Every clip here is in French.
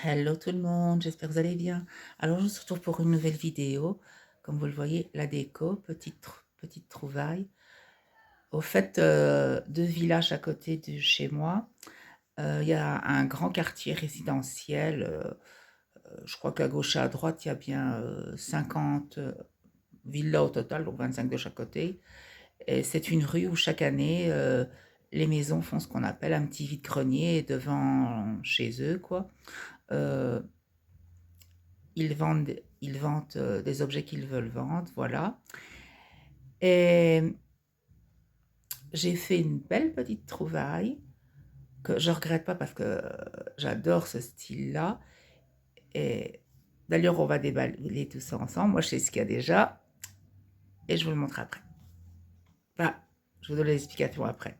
Hello tout le monde, j'espère que vous allez bien. Alors je se retrouve pour une nouvelle vidéo. Comme vous le voyez, la déco, petite trouvaille. Au fait, deux villages à côté de chez moi, il y a un grand quartier résidentiel. Je crois qu'à gauche et à droite, il y a bien 50 villas au total, donc 25 de chaque côté. Et c'est une rue où chaque année, les maisons font ce qu'on appelle un petit vide-grenier devant chez eux, quoi. Euh, ils vendent des objets qu'ils veulent vendre, voilà. Et j'ai fait une belle petite trouvaille que je regrette pas parce que j'adore ce style-là. Et d'ailleurs, on va déballer tout ça ensemble. Moi, je sais ce qu'il y a déjà et je vous le montre après. Enfin, je vous donne les explications après.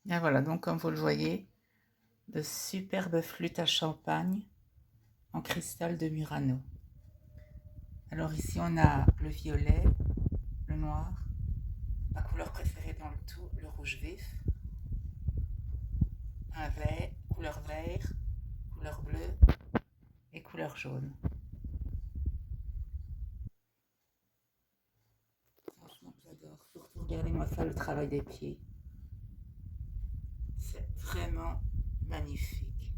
Et voilà, donc comme vous le voyez, de superbes flûtes à champagne en cristal de Murano. Alors ici, on a le violet, le noir, ma couleur préférée dans le tout, le rouge vif, un vert, couleur bleue et couleur jaune. Franchement, j'adore. Surtout, regardez-moi ça, le travail des pieds. C'est vraiment magnifique.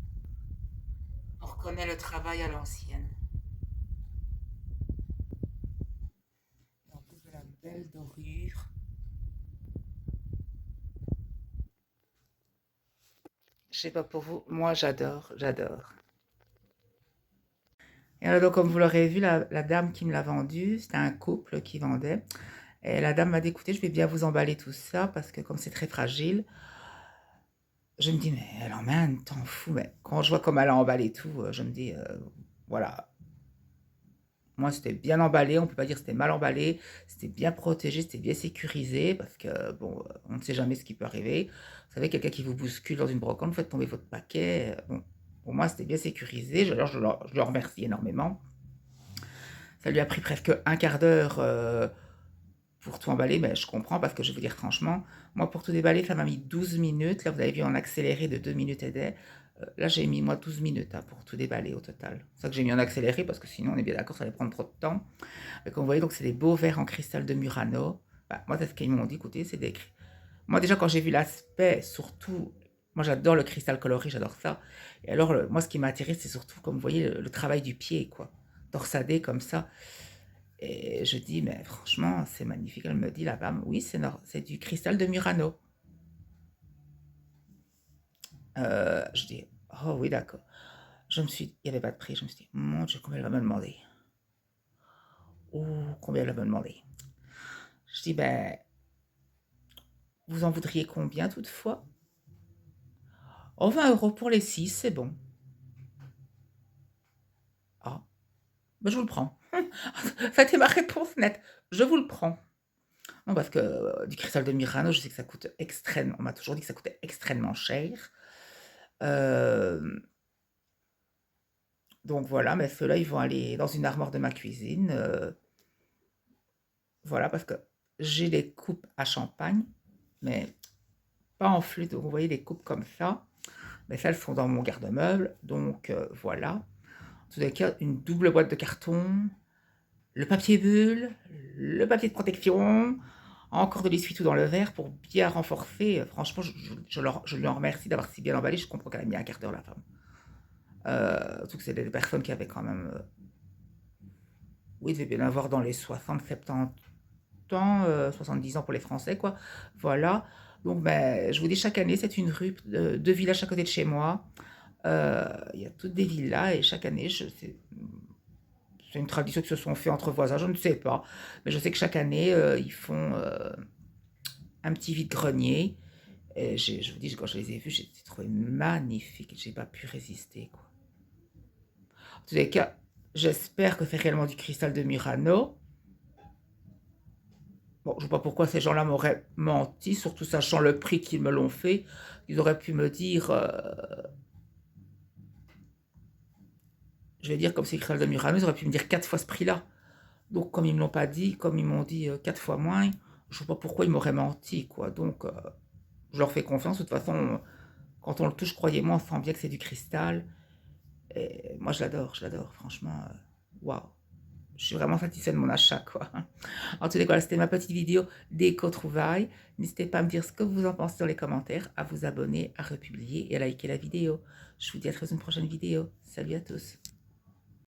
On reconnaît le travail à l'ancienne. En plus de la belle dorure. Je sais pas pour vous, moi j'adore. Et alors, donc, comme vous l'aurez vu, la dame qui me l'a vendu, c'était un couple qui vendait. Et la dame m'a dit, écoutez, je vais bien vous emballer tout ça parce que comme c'est très fragile, je me dis, mais elle emmène, t'en fous. Mais quand je vois comme elle a emballé tout, je me dis, voilà, moi c'était bien emballé, on peut pas dire que c'était mal emballé, c'était bien protégé, c'était bien sécurisé parce que, bon, on ne sait jamais ce qui peut arriver. Vous savez, quelqu'un qui vous bouscule dans une brocante, vous faites tomber votre paquet. Bon, pour moi, c'était bien sécurisé. Alors, je le remercie énormément. Ça lui a pris presque un quart d'heure pour tout emballer, mais je comprends parce que je vais vous dire franchement, moi pour tout déballer, ça m'a mis 12 minutes. Là, vous avez vu en accéléré de 2 minutes et des. Là, j'ai mis moi 12 minutes hein, pour tout déballer au total. C'est ça que j'ai mis en accéléré parce que sinon, on est bien d'accord, ça allait prendre trop de temps. Mais comme vous voyez, donc c'est des beaux verres en cristal de Murano. Bah, moi, c'est ce qu'ils m'ont dit, écoutez, c'est des... Moi, déjà, quand j'ai vu l'aspect, surtout, moi, j'adore le cristal coloré, j'adore ça. Et alors, moi, ce qui m'a attiré, c'est surtout, comme vous voyez, le travail du pied, quoi. Torsadé comme ça. Et je dis, mais franchement, c'est magnifique. Elle me dit, la femme, oui, c'est du cristal de Murano. Je dis, oh oui, d'accord. Il n'y avait pas de prix. Je me suis dit, mon Dieu, combien elle va me demander? Oh, combien elle va me demander? Je dis, ben, vous en voudriez combien toutefois? Oh, 20 € pour les 6, c'est bon. Ah, ben je vous le prends. Ça a été ma réponse nette. Je vous le prends. Non, parce que du cristal de Murano, je sais que ça coûte extrêmement. On m'a toujours dit que ça coûtait extrêmement cher. Euh, donc voilà, mais ceux-là, ils vont aller dans une armoire de ma cuisine. Voilà, parce que j'ai des coupes à champagne, mais pas en flûte. Donc vous voyez des coupes comme ça. Mais ça, elles sont dans mon garde-meuble. Donc voilà. En tous les cas, une double boîte de carton, le papier bulle, le papier de protection, encore de l'essuie-tout dans le verre pour bien renforcer. Franchement, je lui en remercie d'avoir si bien emballé. Je comprends qu'elle a mis un quart d'heure, la femme. Surtout que c'est des personnes qui avaient quand même... oui, ils devaient bien avoir dans les 60-70 ans, 70 ans pour les Français, quoi. Voilà. Donc, ben, je vous dis, chaque année, c'est une rue, deux villages à côté de chez moi. Il y a toutes des villas et chaque année, c'est une tradition qui se sont fait entre voisins, je ne sais pas. Mais je sais que chaque année, ils font un petit vide-grenier. Et je vous dis, quand je les ai vus, j'ai trouvé magnifique. J'ai pas pu résister, quoi. En tous les cas, j'espère que c'est réellement du cristal de Murano. Bon, je ne sais pas pourquoi ces gens-là m'auraient menti, surtout sachant le prix qu'ils me l'ont fait. Ils auraient pu me dire, je vais dire comme c'est cristal de Murano, ils auraient pu me dire 4 fois ce prix-là. Donc comme ils ne me l'ont pas dit, comme ils m'ont dit 4 fois moins, je ne sais pas pourquoi ils m'auraient menti, quoi. Donc je leur fais confiance. De toute façon, quand on le touche, croyez-moi, on sent bien que c'est du cristal. Et moi, je l'adore, franchement. Waouh. Je suis vraiment satisfaite de mon achat, quoi. En tous les cas, c'était ma petite vidéo d'éco-trouvailles. N'hésitez pas à me dire ce que vous en pensez dans les commentaires, à vous abonner, à republier et à liker la vidéo. Je vous dis à très une prochaine vidéo. Salut à tous.